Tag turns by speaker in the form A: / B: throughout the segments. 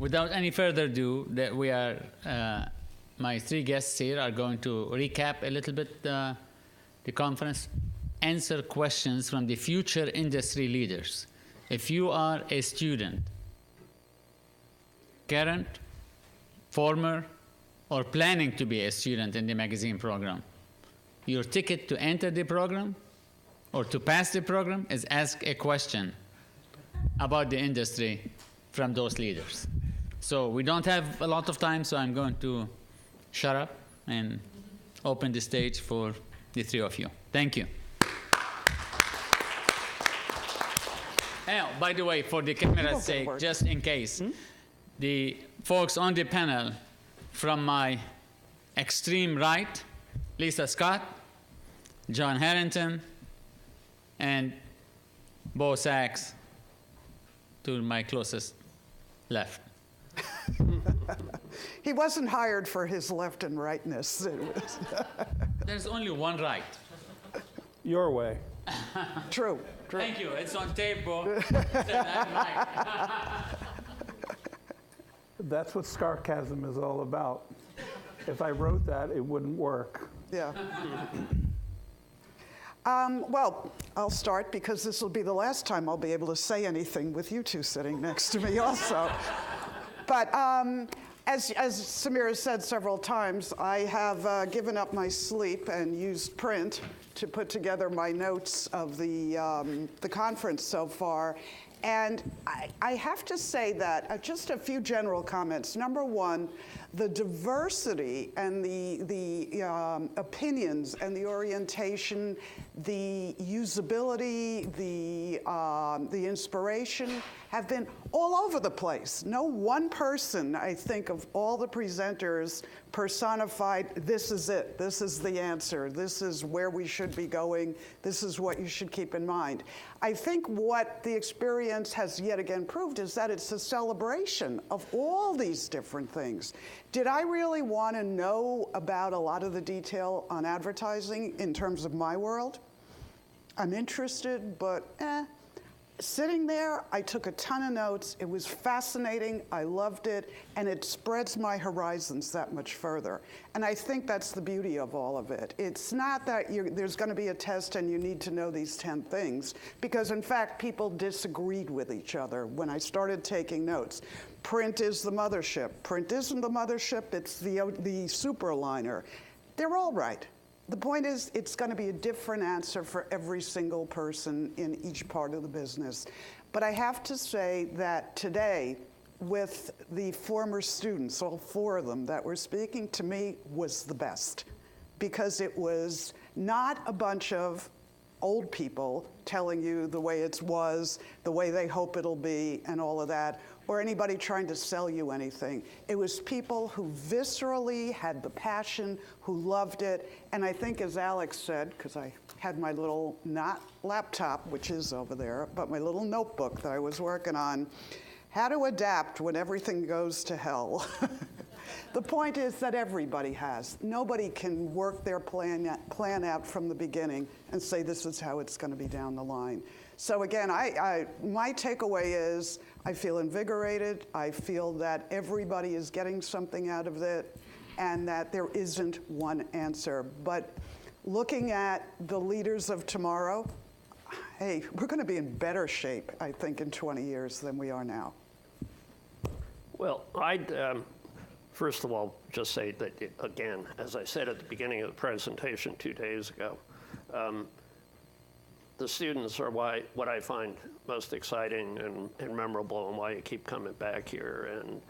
A: Without any further ado, that we are, my three guests here are going to recap a little bit the conference, answer questions from the future industry leaders. If you are a student, current, former, or planning to be a student in the magazine program, your ticket to enter the program or to pass the program is ask a question about the industry from those leaders. So we don't have a lot of time, so I'm going to shut up and open the stage for the three of you. Thank you. Oh, by the way, for the camera's sake, just in case, the folks on the panel from my extreme right, Lisa Scott, John Harrington, and Bo Sachs to my closest left.
B: He wasn't hired for his left and rightness.
A: There's only one right.
C: Your way.
B: True.
A: Thank you. It's on tape, Bo.
C: That's what sarcasm is all about. If I wrote that, it wouldn't work.
B: Yeah. Well, I'll start because this will be the last time I'll be able to say anything with you two sitting next to me also. But as Samir has said several times, I have given up my sleep and used print to put together my notes of the conference so far. And I have to say that just a few general comments. Number one, the diversity and the opinions and the orientation, the usability, the inspiration have been all over the place. No one person, I think, of all the presenters personified, this is it, this is the answer, this is where we should be going, this is what you should keep in mind. I think what the experience has yet again proved is that it's a celebration of all these different things. Did I really want to know about a lot of the detail on advertising in terms of my world? I'm interested, but Sitting there, I took a ton of notes. It was fascinating. I loved it. And it spreads my horizons that much further. And I think that's the beauty of all of it. It's not that there's going to be a test and you need to know these 10 things. Because, in fact, people disagreed with each other when I started taking notes. Print is the mothership. Print isn't the mothership. It's the superliner. They're all right. The point is, it's going to be a different answer for every single person in each part of the business. But I have to say that today, with the former students, all 4 of them that were speaking, to me was the best. Because it was not a bunch of old people telling you the way it was, the way they hope it'll be, and all of that, or anybody trying to sell you anything. It was people who viscerally had the passion, who loved it, and I think, as Alex said, because I had my little, not laptop, which is over there, but my little notebook that I was working on, how to adapt when everything goes to hell. The point is that everybody has. Nobody can work their plan out from the beginning and say this is how it's going to be down the line. So again, my takeaway is I feel invigorated. I feel that everybody is getting something out of it and that there isn't one answer. But looking at the leaders of tomorrow, hey, we're going to be in better shape, I think, in 20 years than we are now.
D: Well, I'd first of all just say that, again, as I said at the beginning of the presentation 2 days ago, the students are what I find most exciting and memorable, and why you keep coming back here. And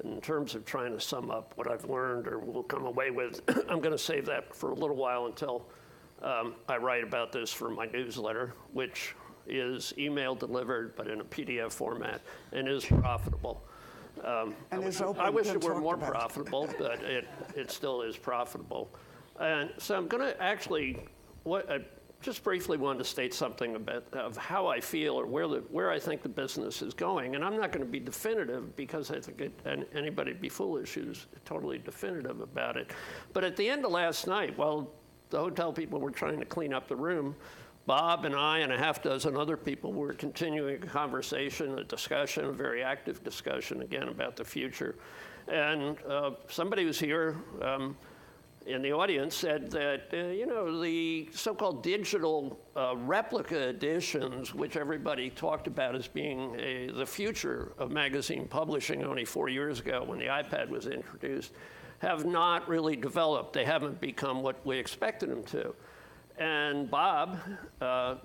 D: in terms of trying to sum up what I've learned or will come away with, I'm going to save that for a little while until I write about this for my newsletter, which is email delivered but in a PDF format and is profitable. I wish it were more profitable, but it still is profitable. And so I'm going to actually, just briefly wanted to state something of how I feel or where I think the business is going. And I'm not going to be definitive because I think anybody would be foolish who's totally definitive about it. But at the end of last night, while the hotel people were trying to clean up the room, Bob and I and a half dozen other people were continuing a conversation, a discussion, a very active discussion, again, about the future. And somebody who's here in the audience said that, the so-called digital replica editions, which everybody talked about as being the future of magazine publishing only 4 years ago when the iPad was introduced, have not really developed. They haven't become what we expected them to. And Bob, I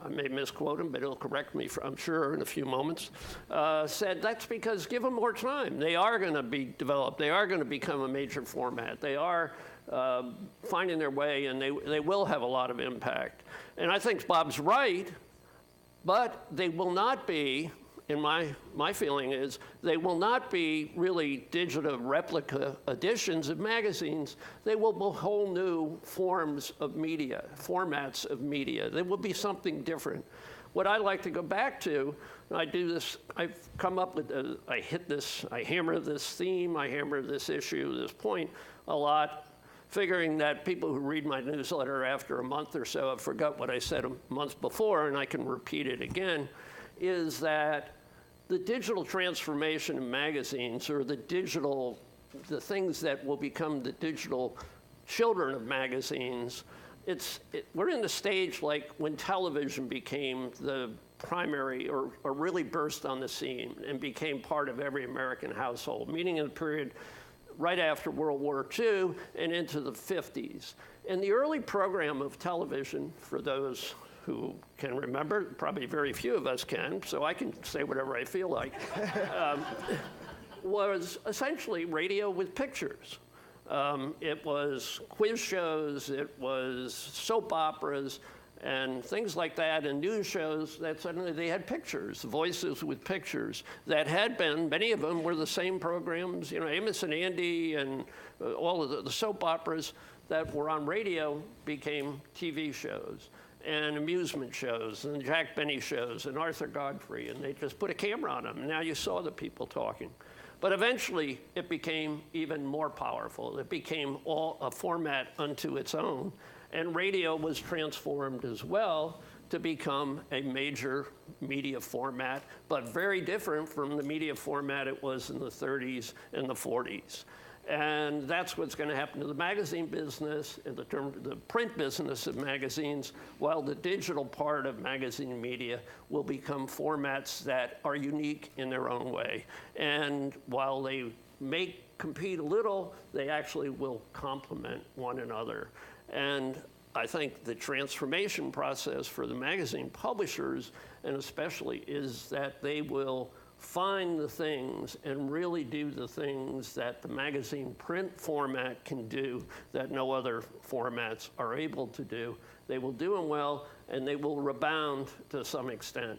D: may misquote him, but he'll correct me, I'm sure, in a few moments, said that's because give them more time. They are going to be developed. They are going to become a major format. They are finding their way, and they will have a lot of impact. And I think Bob's right, but they will not be, in my feeling is, they will not be really digital replica editions of magazines. They will be whole new forms of media, formats of media. They will be something different. What I like to go back to, and I do this, I've come up with, I hammer this theme, I hammer this issue, this point a lot, figuring that people who read my newsletter after a month or so have forgot what I said a month before, and I can repeat it again, is that the digital transformation of magazines, or the things that will become the digital children of magazines, we're in the stage like when television became the primary, or really burst on the scene and became part of every American household, meaning in the period right after World War II and into the 50s. And the early program of television, for those who can remember, probably very few of us can, so I can say whatever I feel like, was essentially radio with pictures. It was quiz shows, it was soap operas, and things like that, and news shows that suddenly they had pictures, voices with pictures that had been, many of them were the same programs, Amos and Andy and all of the soap operas that were on radio became TV shows and amusement shows and Jack Benny shows and Arthur Godfrey, and they just put a camera on them, and now you saw the people talking. But eventually, it became even more powerful. It became all a format unto its own, and radio was transformed as well to become a major media format, but very different from the media format it was in the 30s and the 40s. And that's what's going to happen to the magazine business, in the term of the print business of magazines, while the digital part of magazine media will become formats that are unique in their own way. And while they may compete a little, they actually will complement one another. And I think the transformation process for the magazine publishers, and especially, is that they will find the things and really do the things that the magazine print format can do that no other formats are able to do. They will do them well, and they will rebound to some extent.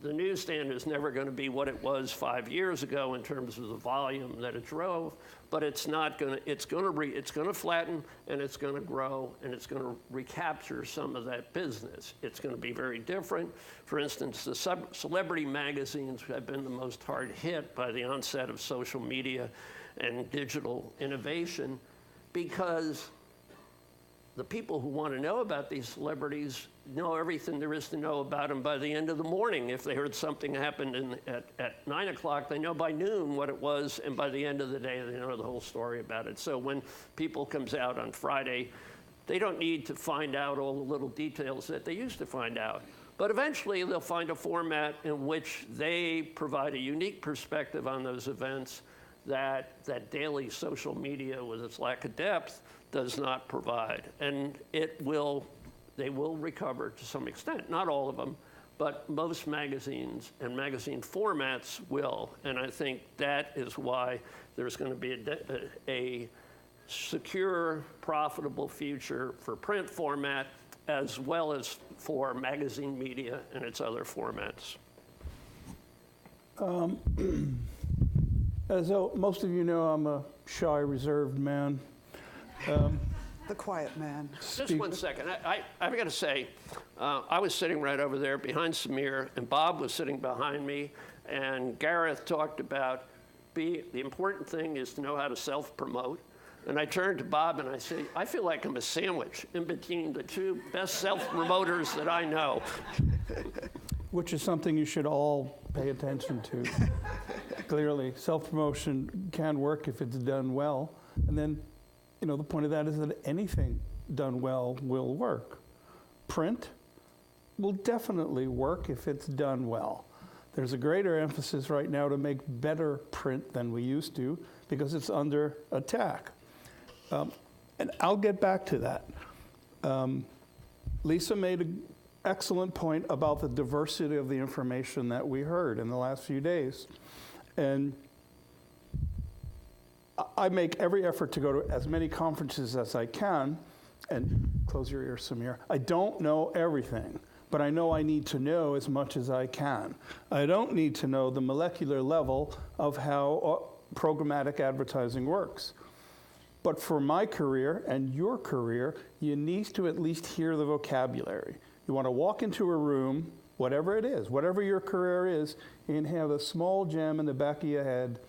D: The newsstand is never going to be what it was 5 years ago in terms of the volume that it drove, but it's not going to. It's going to flatten, and it's going to grow, and it's going to recapture some of that business. It's going to be very different. For instance, the celebrity magazines have been the most hard hit by the onset of social media and digital innovation, because the people who want to know about these celebrities know everything there is to know about them by the end of the morning. If they heard something happened at 9 o'clock, they know by noon what it was, and by the end of the day, they know the whole story about it. So when People comes out on Friday, they don't need to find out all the little details that they used to find out. But eventually, they'll find a format in which they provide a unique perspective on those events that daily social media, with its lack of depth, does not provide. And they will recover to some extent, not all of them, but most magazines and magazine formats will. And I think that is why there's going to be a secure, profitable future for print format, as well as for magazine media and its other formats.
C: As most of you know, I'm a shy, reserved man.
B: The quiet man.
D: Just 1 second. I've got to say, I was sitting right over there behind Samir, and Bob was sitting behind me, and Gareth talked about the important thing is to know how to self-promote. And I turned to Bob and I said, I feel like I'm a sandwich in between the two best self-promoters that I know.
C: Which is something you should all pay attention to. Clearly, self-promotion can work if it's done well. And then, the point of that is that anything done well will work. Print will definitely work if it's done well. There's a greater emphasis right now to make better print than we used to because it's under attack. And I'll get back to that. Lisa made an excellent point about the diversity of the information that we heard in the last few days. And I make every effort to go to as many conferences as I can. And close your ears, Samir. I don't know everything, but I know I need to know as much as I can. I don't need to know the molecular level of how programmatic advertising works. But for my career and your career, you need to at least hear the vocabulary. You want to walk into a room, whatever it is, whatever your career is, and have a small gem in the back of your head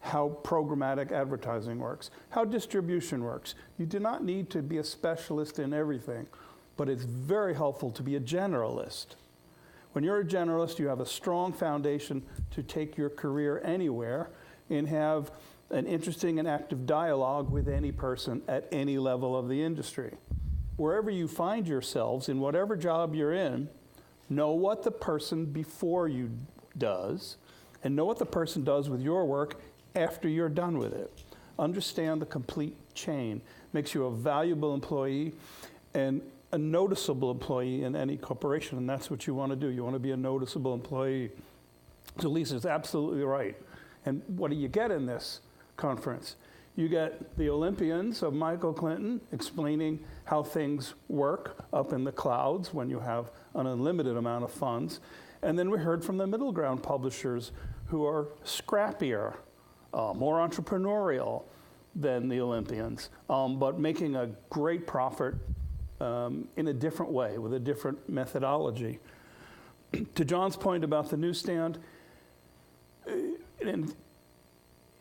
C: how programmatic advertising works, how distribution works. You do not need to be a specialist in everything, but it's very helpful to be a generalist. When you're a generalist, you have a strong foundation to take your career anywhere and have an interesting and active dialogue with any person at any level of the industry. Wherever you find yourselves, in whatever job you're in, know what the person before you does, and know what the person does with your work after you're done with it. Understand the complete chain. Makes you a valuable employee and a noticeable employee in any corporation, and that's what you want to do. You want to be a noticeable employee. So Lisa's absolutely right. And what do you get in this conference? You get the Olympians of Michael Clinton explaining how things work up in the clouds when you have an unlimited amount of funds. And then we heard from the middle ground publishers who are scrappier, more entrepreneurial than the Olympians, but making a great profit in a different way, with a different methodology. To John's point about the newsstand,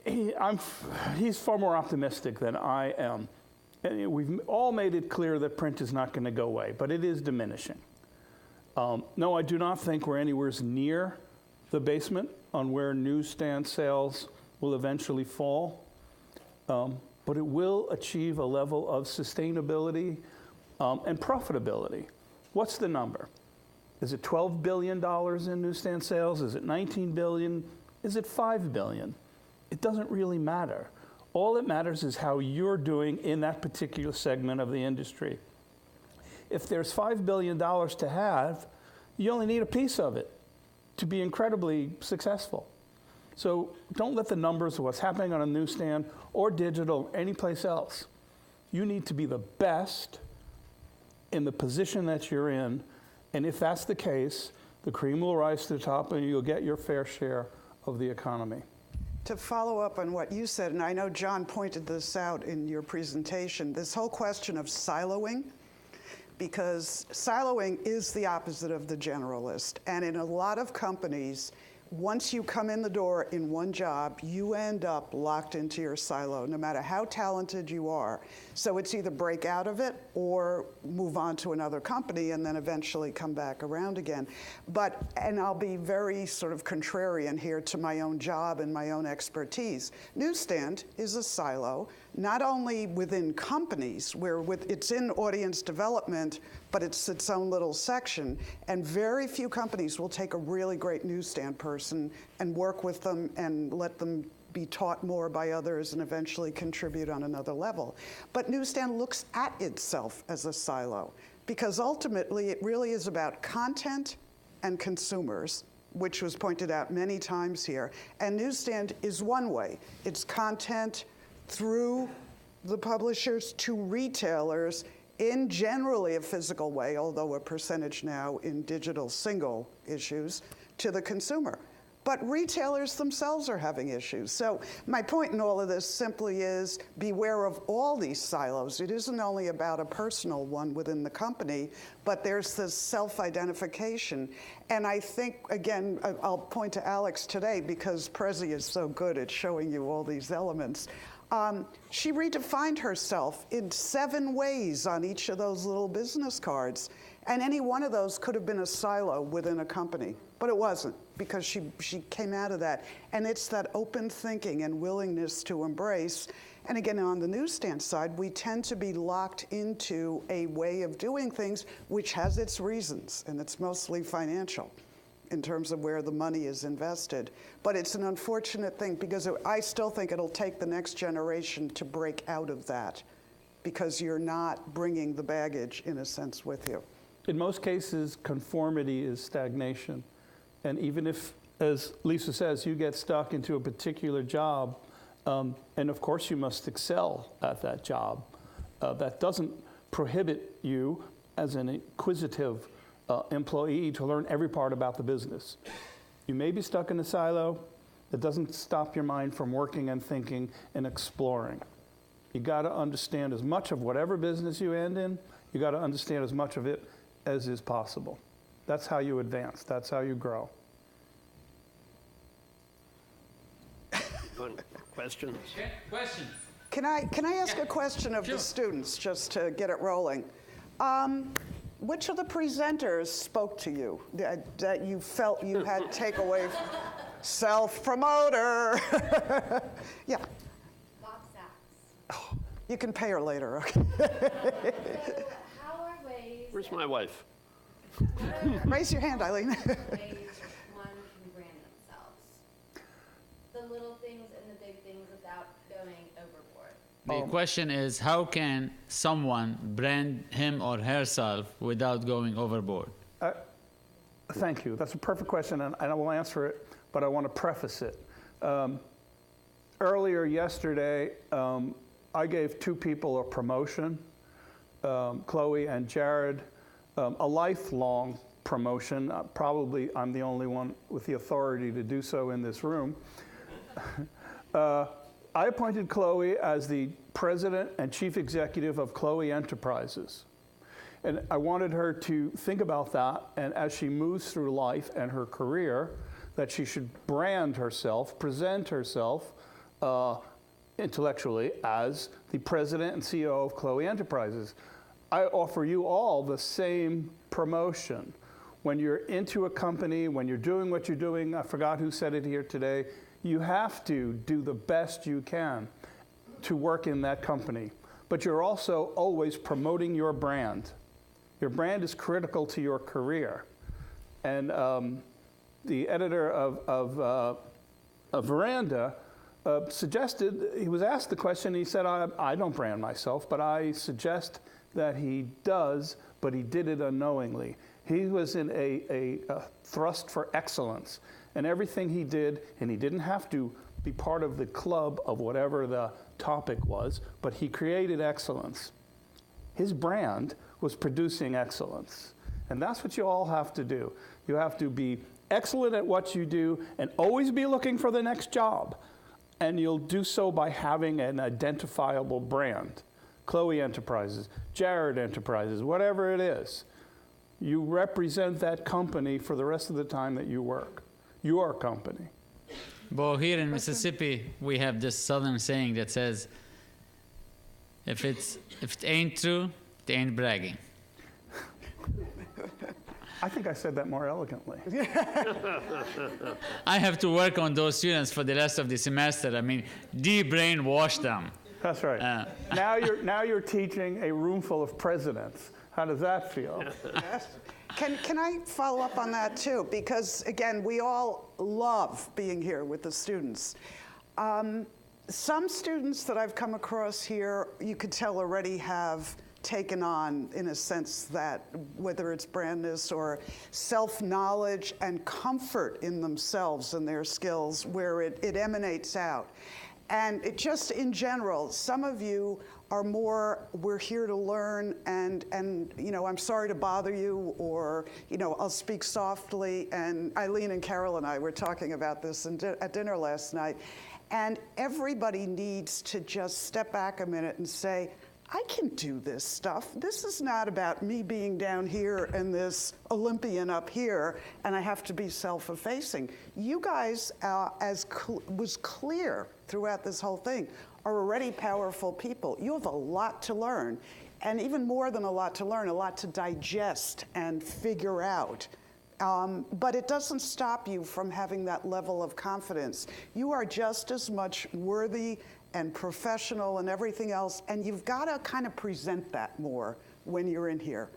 C: he's far more optimistic than I am. And we've all made it clear that print is not going to go away, but it is diminishing. No, I do not think we're anywhere near the basement on where newsstand sales will eventually fall, but it will achieve a level of sustainability and profitability. What's the number? Is it $12 billion in newsstand sales? Is it $19 billion? Is it $5 billion? It doesn't really matter. All that matters is how you're doing in that particular segment of the industry. If there's $5 billion to have, you only need a piece of it to be incredibly successful. So don't let the numbers of what's happening on a newsstand or digital or anyplace else. You need to be the best in the position that you're in, and if that's the case, the cream will rise to the top and you'll get your fair share of the economy.
B: To follow up on what you said, and I know John pointed this out in your presentation, this whole question of siloing, because siloing is the opposite of the generalist. And in a lot of companies, once you come in the door in one job, you end up locked into your silo, no matter how talented you are. So it's either break out of it or move on to another company and then eventually come back around again. And I'll be very sort of contrarian here to my own job and my own expertise. Newsstand is a silo, not only within companies, where it's in audience development, but it's its own little section. And very few companies will take a really great newsstand person and work with them and let them be taught more by others and eventually contribute on another level. But newsstand looks at itself as a silo, because ultimately it really is about content and consumers, which was pointed out many times here. And newsstand is one way. It's content through the publishers to retailers in generally a physical way, although a percentage now in digital single issues, to the consumer. But retailers themselves are having issues. So my point in all of this simply is beware of all these silos. It isn't only about a personal one within the company, but there's this self-identification. And I think, again, I'll point to Alex today because Prezi is so good at showing you all these elements. She redefined herself in 7 ways on each of those little business cards. And any one of those could have been a silo within a company, but it wasn't, because she came out of that. And it's that open thinking and willingness to embrace. And again, on the newsstand side, we tend to be locked into a way of doing things which has its reasons, and it's mostly financial in terms of where the money is invested. But it's an unfortunate thing, because I still think it'll take the next generation to break out of that, because you're not bringing the baggage, in a sense, with you.
C: In most cases, conformity is stagnation. And even if, as Lisa says, you get stuck into a particular job, and of course you must excel at that job, that doesn't prohibit you as an inquisitive employee to learn every part about the business. You may be stuck in a silo. That doesn't stop your mind from working and thinking and exploring. You got to understand as much of whatever business you end in. You got to understand as much of it as is possible. That's how you advance. That's how you grow.
D: Questions?
A: Okay, questions?
B: Can I ask a question of
A: Sure.
B: the students, just to get it rolling? Which of the presenters spoke to you that you felt you had takeaway? Self-promoter. Yeah.
E: Bob Sachs.
B: You can pay her later, okay?
E: How are ways?
D: Where's my wife?
B: Raise your hand, Eileen.
E: Ways one can brand themselves. The little things and the big things without going overboard.
A: The question is, how can someone brand him or herself without going overboard?
C: Thank you. That's a perfect question, and I will answer it, but I want to preface it. Earlier yesterday, I gave 2 people a promotion, Chloe and Jared, a lifelong promotion. Probably I'm the only one with the authority to do so in this room. I appointed Chloe as the president and chief executive of Chloe Enterprises. And I wanted her to think about that, and as she moves through life and her career, that she should brand herself, present herself intellectually as the president and CEO of Chloe Enterprises. I offer you all the same promotion. When you're into a company, when you're doing what you're doing, I forgot who said it here today, you have to do the best you can to work in that company. But you're also always promoting your brand. Your brand is critical to your career. And the editor of Veranda suggested, he was asked the question, he said, I don't brand myself, but I suggest that he does, but he did it unknowingly. He was in a thrust for excellence. And everything he did, and he didn't have to be part of the club of whatever the topic was, but he created excellence. His brand was producing excellence. And that's what you all have to do. You have to be excellent at what you do and always be looking for the next job. And you'll do so by having an identifiable brand. Chloe Enterprises, Jared Enterprises, whatever it is. You represent that company for the rest of the time that you work. Your company.
A: But here in Mississippi, we have this southern saying that says, if it ain't true, it ain't bragging.
C: I think I said that more elegantly.
A: I have to work on those students for the rest of the semester. I mean, de-brainwash them.
C: That's right. Now you're teaching a room full of presidents. How does that feel?
B: Yes. Can I follow up on that too? Because again, we all love being here with the students. Some students that I've come across here, you could tell already have taken on, in a sense, that whether it's brandness or self-knowledge and comfort in themselves and their skills, where it emanates out. And it just in general, some of you are more, we're here to learn, and you know, I'm sorry to bother you, or you know, I'll speak softly. And Eileen and Carol and I were talking about this at dinner last night, and everybody needs to just step back a minute and say, I can do this stuff. This is not about me being down here and this Olympian up here, and I have to be self-effacing. You guys, was clear throughout this whole thing, are already powerful people. You have a lot to learn, and even more than a lot to learn, a lot to digest and figure out. But it doesn't stop you from having that level of confidence. You are just as much worthy and professional and everything else, and you've got to kind of present that more when you're in here.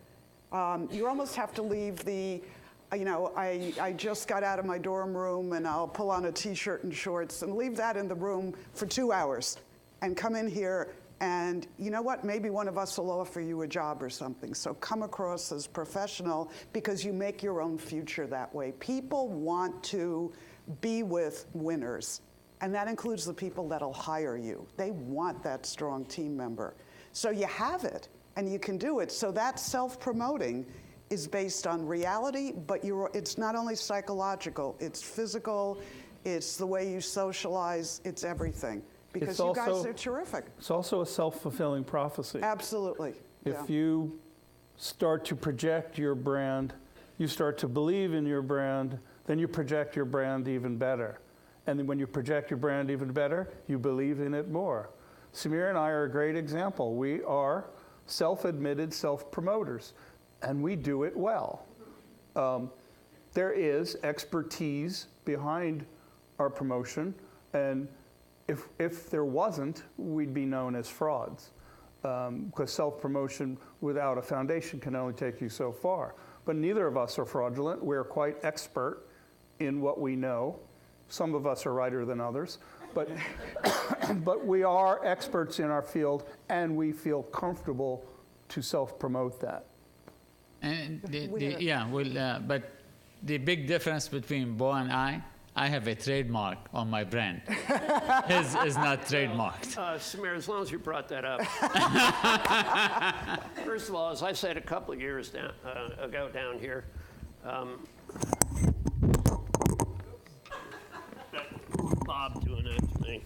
B: You almost have to leave the, I just got out of my dorm room and I'll pull on a t-shirt and shorts and leave that in the room for 2 hours and come in here and you know what, maybe one of us will offer you a job or something. So come across as professional because you make your own future that way. People want to be with winners, and that includes the people that'll hire you. They want that strong team member. So you have it and you can do it. So that self-promoting is based on reality, but it's not only psychological, it's physical, it's the way you socialize, it's everything. Because you guys are terrific.
C: It's also a self-fulfilling prophecy.
B: Absolutely.
C: If you start to project your brand, you start to believe in your brand, then you project your brand even better. And then when you project your brand even better, you believe in it more. Samir and I are a great example. We are self-admitted self-promoters, and we do it well. There is expertise behind our promotion, and if there wasn't, we'd be known as frauds, because self-promotion without a foundation can only take you so far. But neither of us are fraudulent. We're quite expert in what we know. Some of us are righter than others, but, but we are experts in our field, and we feel comfortable to self-promote that.
A: And but the big difference between Bo and I have a trademark on my brand. His is not trademarked.
D: Samir, as long as you brought that up. First of all, as I said a couple of years ago down here, Bob doing that to me.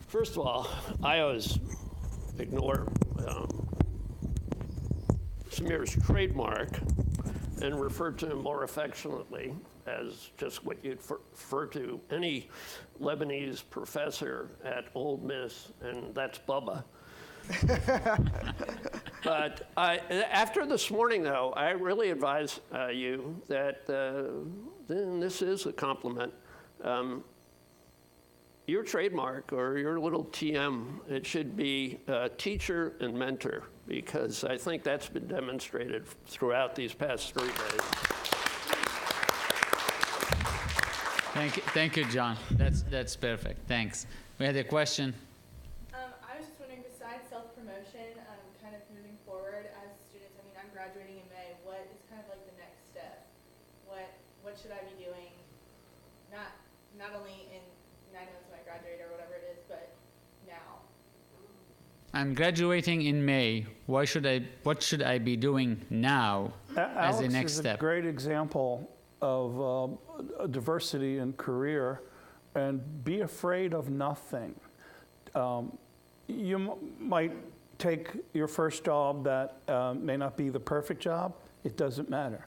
D: First of all, I always ignore Samir's trademark and refer to him more affectionately as just what you'd refer to any Lebanese professor at Old Miss, and that's Bubba. But after this morning, though, I really advise you that, and this is a compliment, your trademark or your little TM, it should be teacher and mentor, because I think that's been demonstrated throughout these past 3 days.
A: Thank you, John. That's perfect. Thanks. We had a question.
F: I was just wondering, besides self-promotion, kind of moving forward as students, I mean, I'm graduating in May. What is kind of like the next step? What should I be doing? Not only in 9 months when I graduate or whatever it is, but now.
A: I'm graduating in May. What should I be doing now as the next step?
C: Alex is a great example of diversity in career, and be afraid of nothing. You might take your first job that may not be the perfect job. It doesn't matter.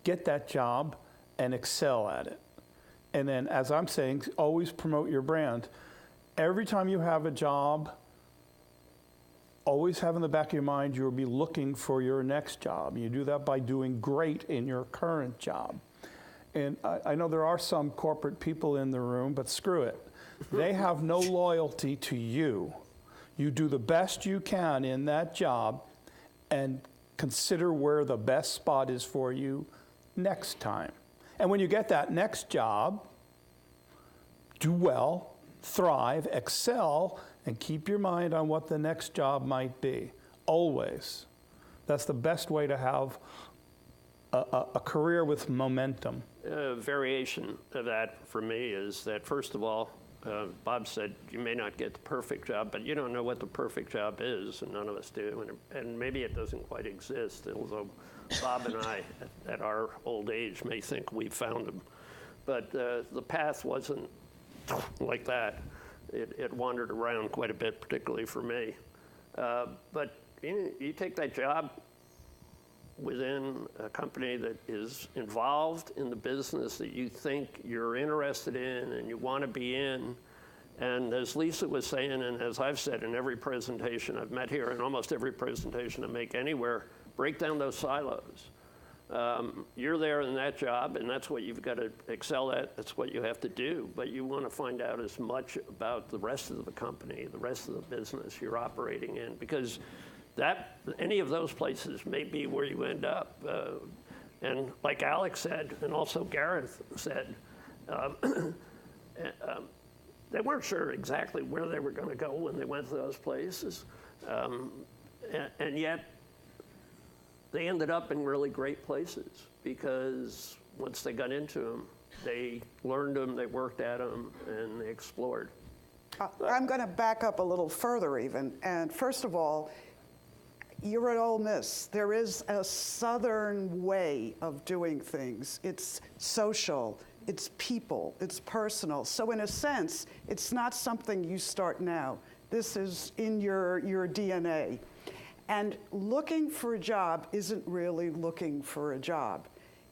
C: Get that job and excel at it. And then, as I'm saying, always promote your brand. Every time you have a job, always have in the back of your mind you'll be looking for your next job. You do that by doing great in your current job. And I know there are some corporate people in the room, but screw it. They have no loyalty to you. You do the best you can in that job and consider where the best spot is for you next time. And when you get that next job, do well, thrive, excel, and keep your mind on what the next job might be, always. That's the best way to have a career with momentum.
D: A variation of that for me is that, first of all, Bob said you may not get the perfect job, but you don't know what the perfect job is, and none of us do, and maybe it doesn't quite exist, although Bob and I, at our old age, may think we've found them. But the path wasn't like that. It wandered around quite a bit, particularly for me. But you take that job within a company that is involved in the business that you think you're interested in and you want to be in, And as Lisa was saying, and as I've said in every presentation I've met here, and almost every presentation I make anywhere, break down those silos. You're there in that job, and that's what you've got to excel at. That's what you have to do. But you want to find out as much about the rest of the company, the rest of the business you're operating in, because any of those places may be where you end up. And like Alex said, and also Gareth said, they weren't sure exactly where they were going to go when they went to those places. And yet, they ended up in really great places because once they got into them, they learned them, they worked at them, and they explored.
B: I'm going to back up a little further even. And first of all, you're at Ole Miss. There is a Southern way of doing things. It's social, it's people, it's personal. So in a sense, it's not something you start now. This is in your DNA. And looking for a job isn't really looking for a job.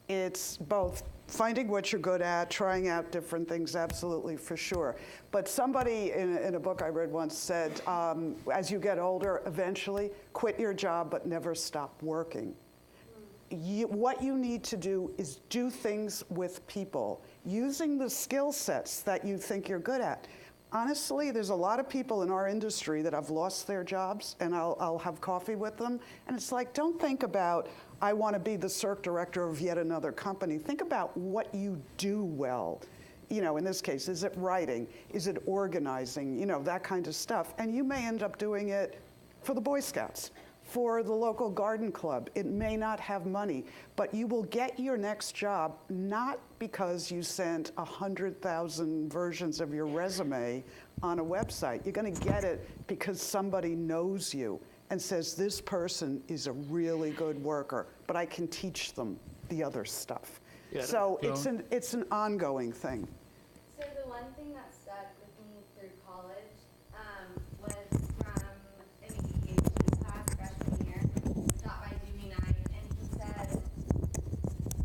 B: It's both finding what you're good at, trying out different things, absolutely, for sure. But somebody in a book I read once said, as you get older, eventually, quit your job but never stop working. What you need to do is do things with people, using the skill sets that you think you're good at. Honestly, there's a lot of people in our industry that have lost their jobs, and I'll have coffee with them, and it's like, don't think about, I want to be the circ director of yet another company. Think about what you do well. You know, in this case, is it writing? Is it organizing? You know, that kind of stuff. And you may end up doing it for the Boy Scouts, for the local garden club. It may not have money, but you will get your next job not because you sent 100,000 versions of your resume on a website. You're going to get it because somebody knows you and says, this person is a really good worker, but I can teach them the other stuff.
D: Yeah.
B: So it's an ongoing thing.
E: So the one thing that stuck with me through college was from an engagement class freshman year, taught by Jimmy Knight, and he said,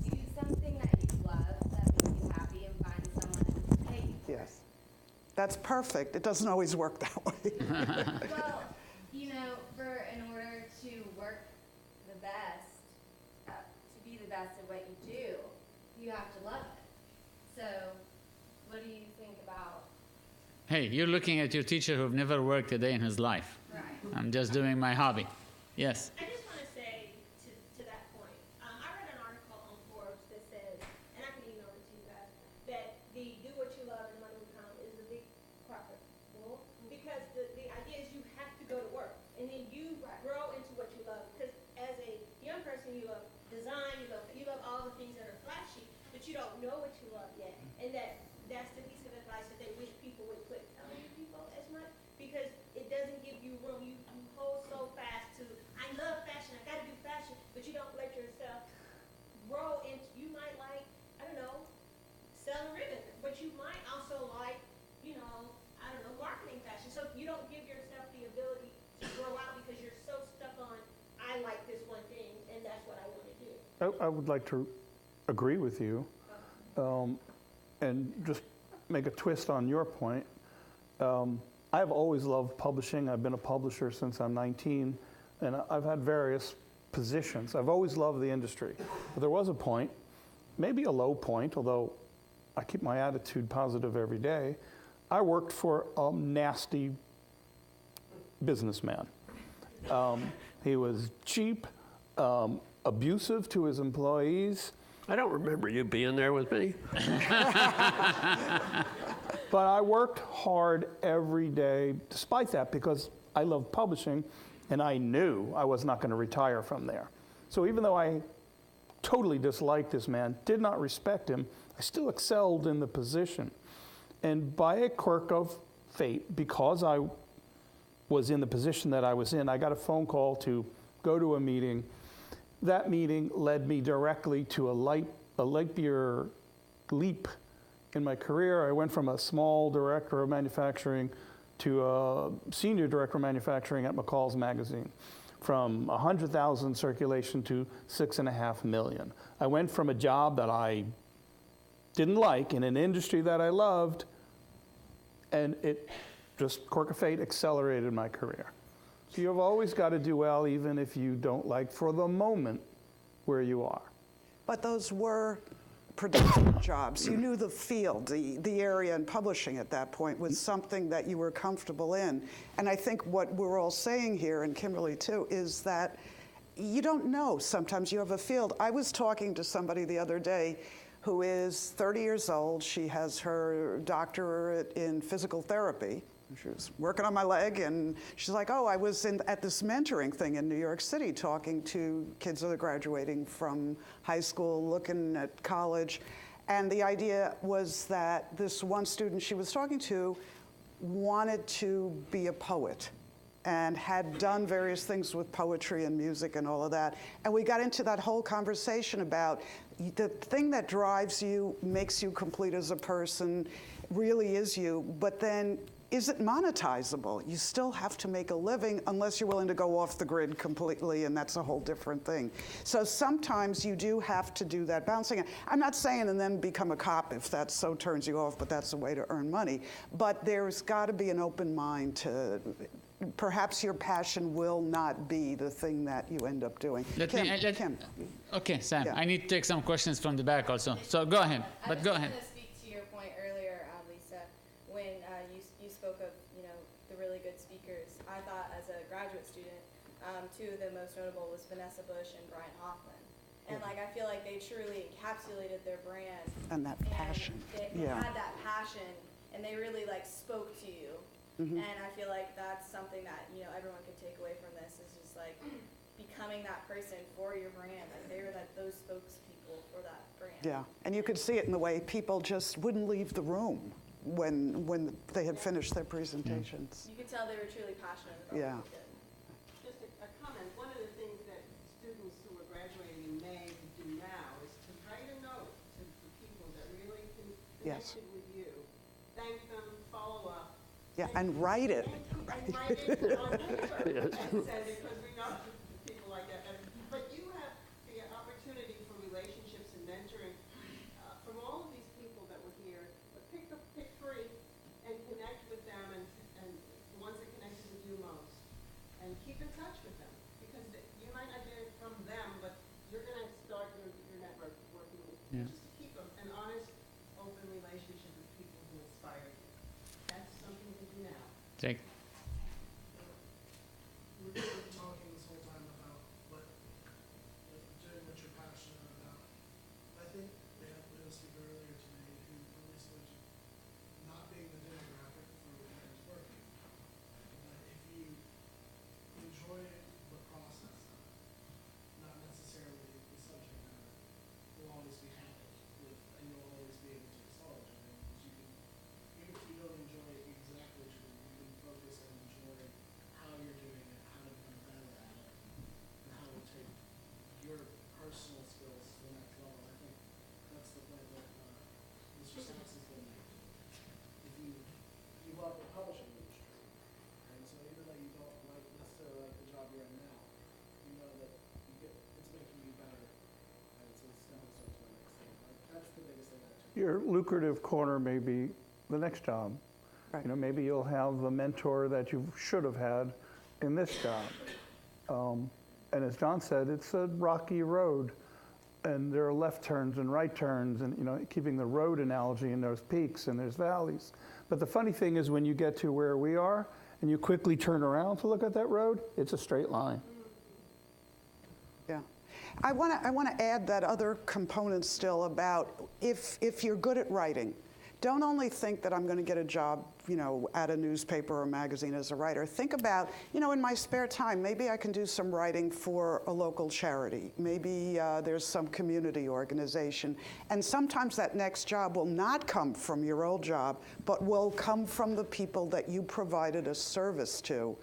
E: do something that you love that makes you happy and find someone who will pay you for it.
B: Yes. That's perfect. It doesn't always work that way.
E: Well, you know, in order to work the best, to be the best at what you do, you have to love it. So, what do you think about?
A: Hey, you're looking at your teacher who've never worked a day in his life.
E: Right.
A: I'm just doing my hobby. Yes.
G: I just want to say to that point, I read an article on Forbes that says, and I can email it to you guys, that the do what you love and money will come is a big profit pool, because the idea is you have to go to work, and then you grow into what you love. Because as a young person, you love design, you love all the things that are flashy, but you don't know what you love yet, and that's the piece of advice that they wish people would quit telling people as much, because it doesn't give you room. You hold so fast to, I love fashion, I gotta do fashion, but you don't let yourself grow into, you might like, I don't know, selling ribbon, but you might also like, you know, I don't know, marketing fashion. So you don't give yourself the ability to grow out because you're so stuck on, I like this one thing, and that's what I want to do.
C: I would like to agree with you, and just make a twist on your point. I've always loved publishing. I've been a publisher since I'm 19, and I've had various positions. I've always loved the industry. But there was a point, maybe a low point, although I keep my attitude positive every day. I worked for a nasty businessman. He was cheap, abusive to his employees.
D: I don't remember you being there with me.
C: But I worked hard every day despite that, because I loved publishing and I knew I was not going to retire from there. So even though I totally disliked this man, did not respect him, I still excelled in the position. And by a quirk of fate, because I was in the position that I was in, I got a phone call to go to a meeting. That meeting led me directly to a light year leap in my career. I went from a small director of manufacturing to a senior director of manufacturing at McCall's Magazine, from 100,000 circulation to 6.5 million. I went from a job that I didn't like in an industry that I loved, and it just, quirk of fate, accelerated my career. So you've always got to do well, even if you don't like, for the moment, where you are.
B: But those were productive jobs. You knew the field, the area in publishing at that point was something that you were comfortable in. And I think what we're all saying here, and Kimberly too, is that you don't know. Sometimes you have a field. I was talking to somebody the other day who is 30 years old. She has her doctorate in physical therapy. She was working on my leg, and she's like, oh, I was at this mentoring thing in New York City talking to kids that are graduating from high school, looking at college. And the idea was that this one student she was talking to wanted to be a poet and had done various things with poetry and music and all of that. And we got into that whole conversation about the thing that drives you, makes you complete as a person, really is you, but then is it monetizable? You still have to make a living unless you're willing to go off the grid completely, and that's a whole different thing. So sometimes you do have to do that balancing. I'm not saying and then become a cop if that so turns you off, but that's a way to earn money. But there's got to be an open mind to, perhaps your passion will not be the thing that you end up doing. Kim.
A: Okay, Sam,
B: Yeah.
A: I need to take some questions from the back also. So go ahead, but go ahead.
E: I was just going to speak to your point earlier, Lisa, when you spoke of, the really good speakers. I thought as a graduate student, two of the most notable was Vanessa Bush and Brian Hoffman. And I feel like they truly encapsulated their brand.
B: And that passion.
E: They had that passion, and they really spoke to you. And I feel like that's something that, everyone could take away from this is just becoming that person for your brand. They were those spokespeople for that brand.
B: Yeah, and you could see it in the way people just wouldn't leave the room when they had finished their presentations.
E: You could tell they were truly passionate about
B: Yeah.
E: what they did.
H: Just a comment. One of the things that students who are graduating in May do now is to write a note to the people that really
B: Yes.
H: connected with you. Thank them, follow up.
B: Yeah, and write it.
H: And write it on paper and send it, because we know people like that. But you have the opportunity for relationships and mentoring from all of these people that were here. But pick three and connect with them and the ones that connected with you most. And keep in touch with them, because you might not get it from them, but you're going to start your network working with them. Just to keep an honest, open relationship with people who inspire you. That's something to do now.
A: Jake.
I: We've been talking this whole time about doing what you're passionate about. I think we had a speaker earlier today who really spoke to not being the demographic for your work. But if you enjoy the process, not necessarily the subject matter, you'll always be happy with, and you'll always be able to excel at it. Because you can, even if you don't enjoy exactly what you're doing, you can focus and enjoy how you're doing it, how to become better at it, and how to take your personal skills to the next level. I think that's the point that Mr. Sachs has been making. If you love the publishing industry, and so even though you don't necessarily like the job you're in now, you know that it's making you better, and it's a stepping stone to the next thing. That's the biggest thing I took.
C: Your lucrative corner may be the next job.
B: Right.
C: Maybe you'll have the mentor that you should have had in this job. And as John said, it's a rocky road, and there are left turns and right turns, and keeping the road analogy, and there's peaks and there's valleys. But the funny thing is, when you get to where we are, and you quickly turn around to look at that road, it's a straight line.
B: Yeah. I want to add that other component still about if you're good at writing, don't only think that I'm going to get a job, at a newspaper or magazine as a writer. Think about, in my spare time, maybe I can do some writing for a local charity. Maybe there's some community organization. And sometimes that next job will not come from your old job, but will come from the people that you provided a service to.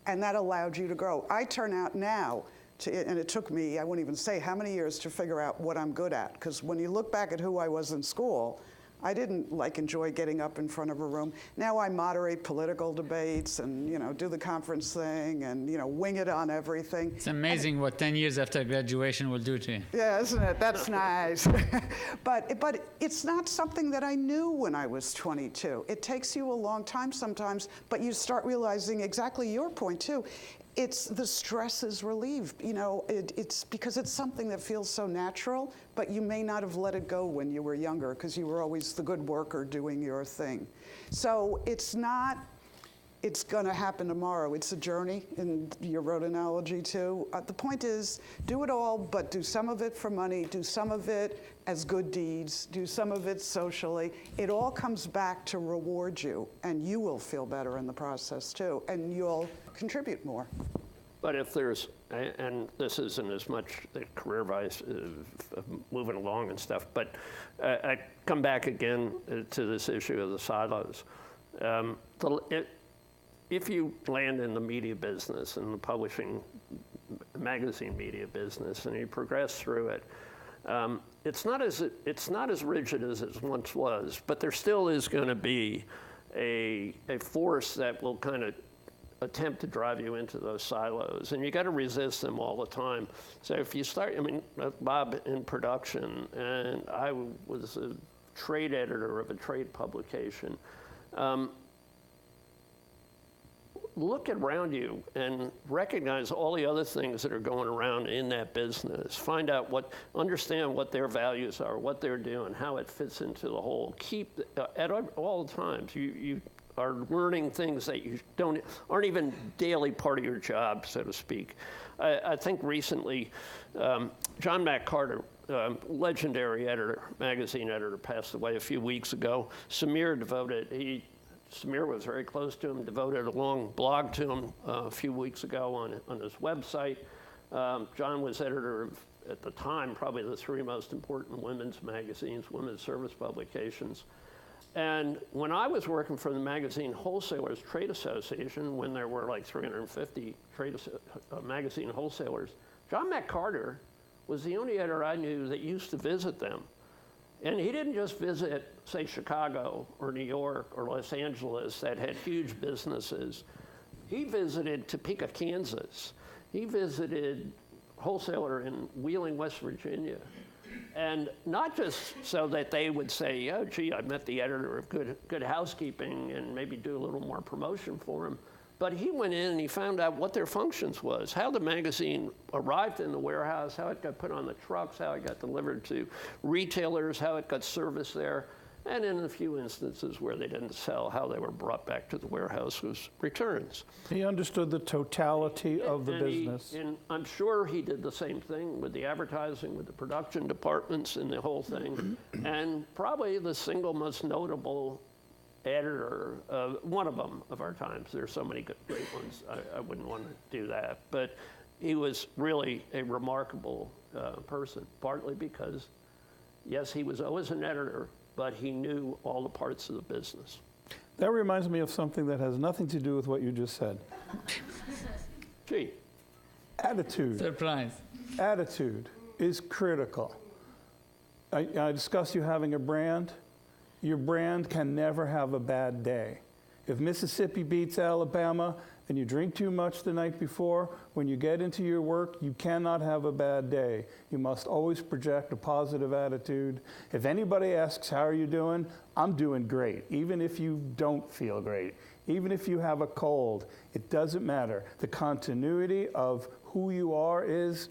B: And that allowed you to grow. I turn out now, and it took me, I wouldn't even say how many years to figure out what I'm good at. Because when you look back at who I was in school, I didn't enjoy getting up in front of a room. Now I moderate political debates and, do the conference thing and, wing it on everything.
A: It's amazing what 10 years after graduation will do to you.
B: Yeah, isn't it? That's nice. But it's not something that I knew when I was 22. It takes you a long time sometimes, but you start realizing exactly your point too. It's the stress is relieved. It's because it's something that feels so natural, but you may not have let it go when you were younger because you were always the good worker doing your thing. So it's going to happen tomorrow. It's a journey, and you wrote an analogy too. The point is, do it all, but do some of it for money, do some of it as good deeds, do some of it socially. It all comes back to reward you, and you will feel better in the process too, and you'll contribute more.
D: But if there's, and this isn't as much the career advice of moving along and stuff, but I come back again to this issue of the silos. If you land in the media business and the publishing magazine media business and you progress through it, it's not as rigid as it once was, but there still is going to be a force that will kind of attempt to drive you into those silos, and you got to resist them all the time. So if you start, Bob in production, and I was a trade editor of a trade publication. Look around you and recognize all the other things that are going around in that business. Understand what their values are, what they're doing, how it fits into the whole. Keep at all times. You are learning things that aren't even daily part of your job, so to speak. I think recently, John McCarter, legendary editor, magazine editor, passed away a few weeks ago. Samir was very close to him, devoted a long blog to him a few weeks ago on his website. John was editor of, at the time, probably the 3 most important women's magazines, women's service publications. And when I was working for the Magazine Wholesalers Trade Association, when there were like 350 magazine wholesalers, John McCarter was the only editor I knew that used to visit them. And he didn't just visit, say, Chicago or New York or Los Angeles that had huge businesses. He visited Topeka, Kansas. He visited wholesaler in Wheeling, West Virginia. And not just so that they would say, oh, gee, I met the editor of Good Housekeeping and maybe do a little more promotion for him. But he went in and he found out what their functions was, how the magazine arrived in the warehouse, how it got put on the trucks, how it got delivered to retailers, how it got serviced there, and in a few instances where they didn't sell, how they were brought back to the warehouse was returns.
C: He understood the totality of the business.
D: And I'm sure he did the same thing with the advertising, with the production departments and the whole thing. And probably the single most notable editor, one of them of our times. There's so many great ones, I wouldn't want to do that. But he was really a remarkable person, partly because, yes, he was always an editor, but he knew all the parts of the business.
C: That reminds me of something that has nothing to do with what you just said.
D: Gee.
C: Attitude.
A: Surprise.
C: Attitude is critical. I discussed you having a brand. Your brand can never have a bad day. If Mississippi beats Alabama and you drink too much the night before, when you get into your work, you cannot have a bad day. You must always project a positive attitude. If anybody asks, how are you doing? I'm doing great, even if you don't feel great. Even if you have a cold, it doesn't matter. The continuity of who you are is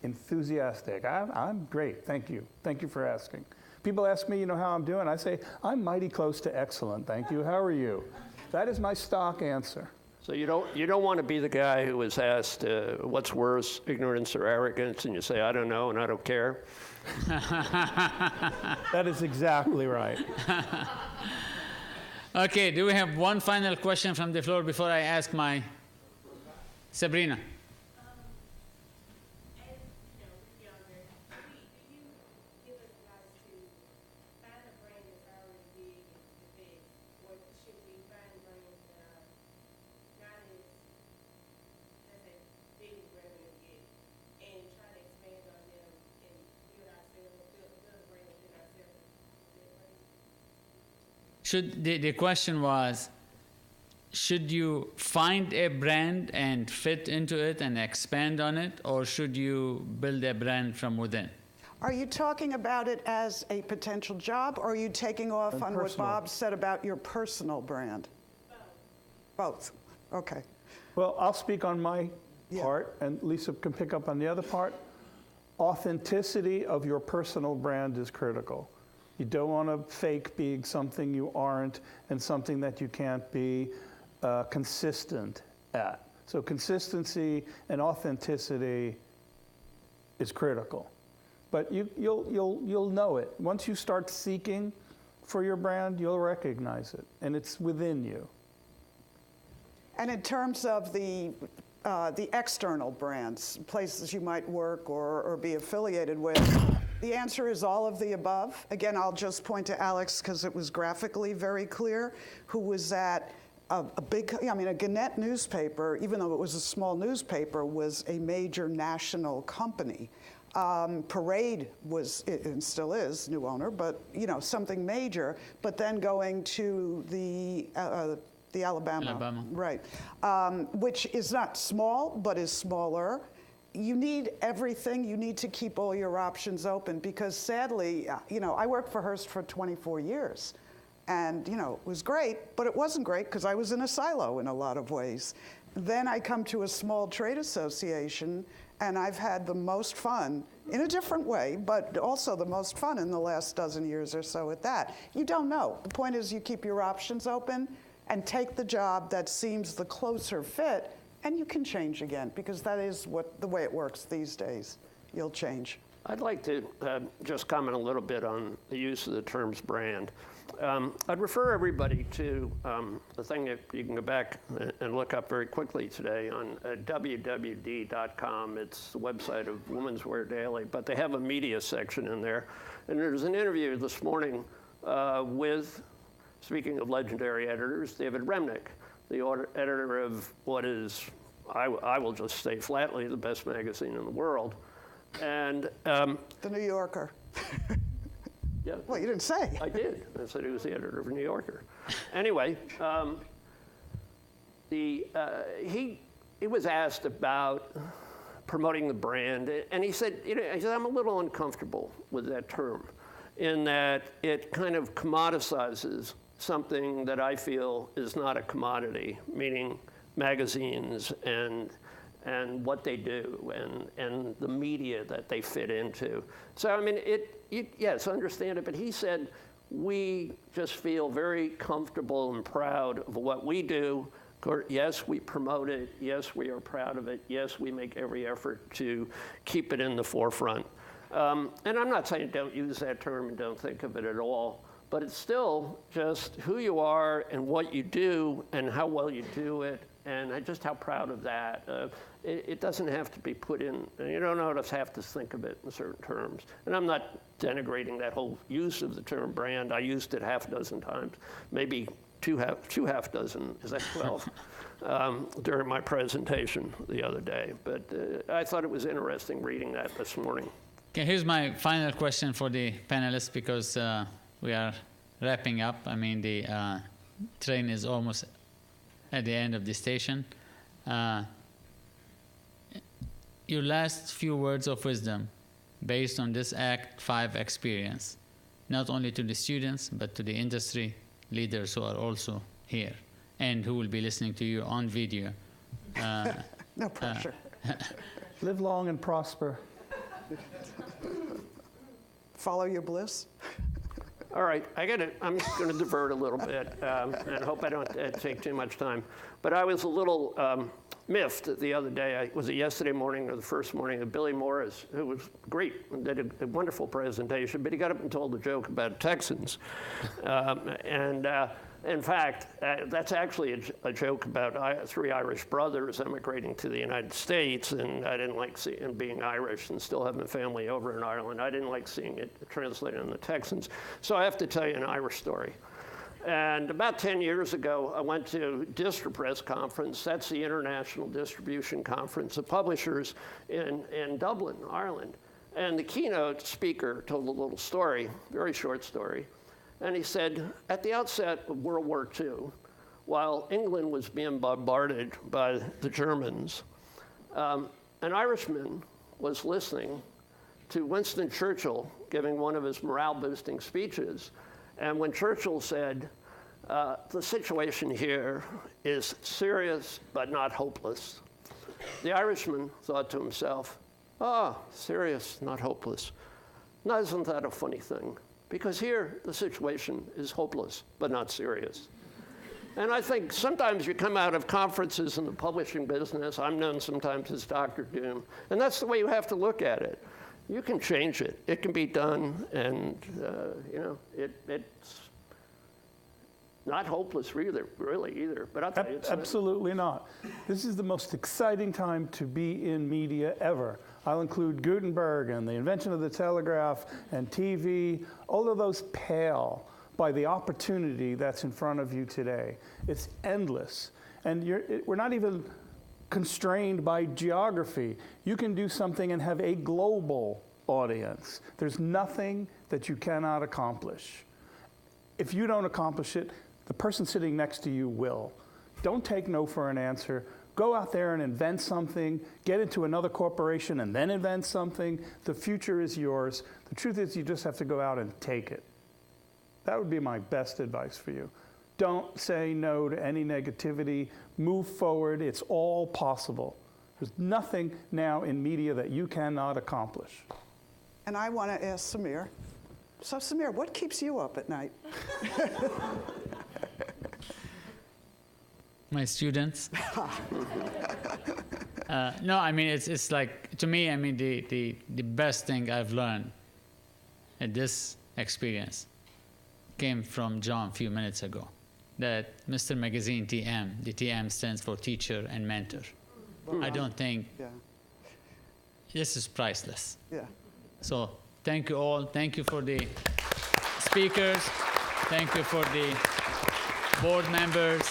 C: enthusiastic. I'm great, thank you. Thank you for asking. People ask me, how I'm doing. I say, I'm mighty close to excellent, thank you. How are you? That is my stock answer.
D: So you don't want to be the guy who was asked, what's worse, ignorance or arrogance, and you say, I don't know and I don't care.
C: That is exactly right.
A: Okay, do we have one final question from the floor before I ask my Sabrina? the question was, should you find a brand and fit into it and expand on it, or should you build a brand from within?
B: Are you talking about it as a potential job, or are you taking off on what
C: personal.
B: Bob said about your personal brand? Both. Okay.
C: Well, I'll speak on my
B: Yeah.
C: part, and Lisa can pick up on the other part. Authenticity of your personal brand is critical. You don't want to fake being something you aren't and something that you can't be consistent at. So consistency and authenticity is critical. But you'll know it. Once you start seeking for your brand, you'll recognize it, and it's within you.
B: And in terms of the external brands, places you might work or be affiliated with, the answer is all of the above. Again, I'll just point to Alex because it was graphically very clear, who was at a big, I mean, a Gannett newspaper, even though it was a small newspaper, was a major national company. Parade was, and still is, new owner, but something major. But then going to the Alabama, right, which is not small, but is smaller. You need everything. You need to keep all your options open because sadly, I worked for Hearst for 24 years. And, it was great, but it wasn't great because I was in a silo in a lot of ways. Then I come to a small trade association, and I've had the most fun in a different way, but also the most fun in the last dozen years or so at that. You don't know. The point is you keep your options open and take the job that seems the closer fit, and you can change again because that is the way it works these days. You'll change.
D: I'd like to just comment a little bit on the use of the terms brand. I'd refer everybody to the thing that you can go back and look up very quickly today on wwd.com. It's the website of Women's Wear Daily, but they have a media section in there. And there's an interview this morning with, speaking of legendary editors, David Remnick, the editor of what is, I will just say flatly, the best magazine in the world. And
B: The New Yorker.
D: yeah.
B: Well, you didn't say.
D: I did. I said he was the editor of the New Yorker. Anyway, he was asked about promoting the brand, and he said, I'm a little uncomfortable with that term, in that it kind of commoditizes something that I feel is not a commodity, meaning magazines and what they do and the media that they fit into. So, I mean, yes, understand it, but he said, we just feel very comfortable and proud of what we do. Yes, we promote it. Yes, we are proud of it. Yes, we make every effort to keep it in the forefront. And I'm not saying don't use that term and don't think of it at all, but it's still just who you are and what you do and how well you do it and just how proud of that. It doesn't have to be put in, you don't always have to think of it in certain terms. And I'm not denigrating that whole use of the term brand. I used it half a dozen times, maybe two half dozen, is that 12, during my presentation the other day. But I thought it was interesting reading that this morning.
A: Okay, here's my final question for the panelists because we are wrapping up. I mean, the train is almost at the end of the station. Your last few words of wisdom based on this Act 5 experience, not only to the students, but to the industry leaders who are also here and who will be listening to you on video.
B: No pressure.
C: Live long and prosper.
B: Follow your bliss.
D: All right, I'm going to divert a little bit and hope I don't take too much time. But I was a little miffed the other day. Was it yesterday morning or the first morning of Billy Morris, who was great and did a wonderful presentation, but he got up and told a joke about Texans. In fact, that's actually a joke about three Irish brothers emigrating to the United States, and I didn't like seeing being Irish and still having a family over in Ireland. I didn't like seeing it translated on the Texans. So I have to tell you an Irish story. And about 10 years ago, I went to Distra Press Conference. That's the International Distribution Conference of Publishers in Dublin, Ireland. And the keynote speaker told a little story, very short story. And he said, at the outset of World War II, while England was being bombarded by the Germans, an Irishman was listening to Winston Churchill giving one of his morale-boosting speeches. And when Churchill said, the situation here is serious but not hopeless, the Irishman thought to himself, serious, not hopeless. Now, isn't that a funny thing? Because here, the situation is hopeless but not serious. And I think sometimes you come out of conferences in the publishing business, I'm known sometimes as Dr. Doom, and that's the way you have to look at it. You can change it. It can be done, and it's not hopeless really either. But I'll tell you, it's
C: absolutely not. This is the most exciting time to be in media ever. I'll include Gutenberg and the invention of the telegraph and TV. All of those pale by the opportunity that's in front of you today. It's endless. And we're not even constrained by geography. You can do something and have a global audience. There's nothing that you cannot accomplish. If you don't accomplish it, the person sitting next to you will. Don't take no for an answer. Go out there and invent something, get into another corporation and then invent something. The future is yours. The truth is you just have to go out and take it. That would be my best advice for you. Don't say no to any negativity. Move forward. It's all possible. There's nothing now in media that you cannot accomplish.
B: And I want to ask Samir. So Samir, what keeps you up at night?
A: My students. No, I mean, it's like, to me, I mean, the best thing I've learned in this experience came from John a few minutes ago, that Mr. Magazine TM, the TM stands for teacher and mentor. I don't think this is priceless.
B: Yeah.
A: So thank you all. Thank you for the speakers. Thank you for the board members.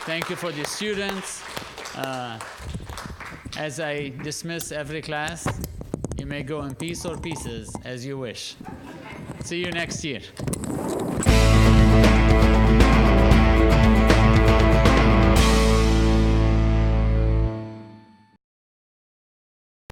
A: Thank you for the students. As I dismiss every class, you may go in peace or pieces as you wish. See you next year.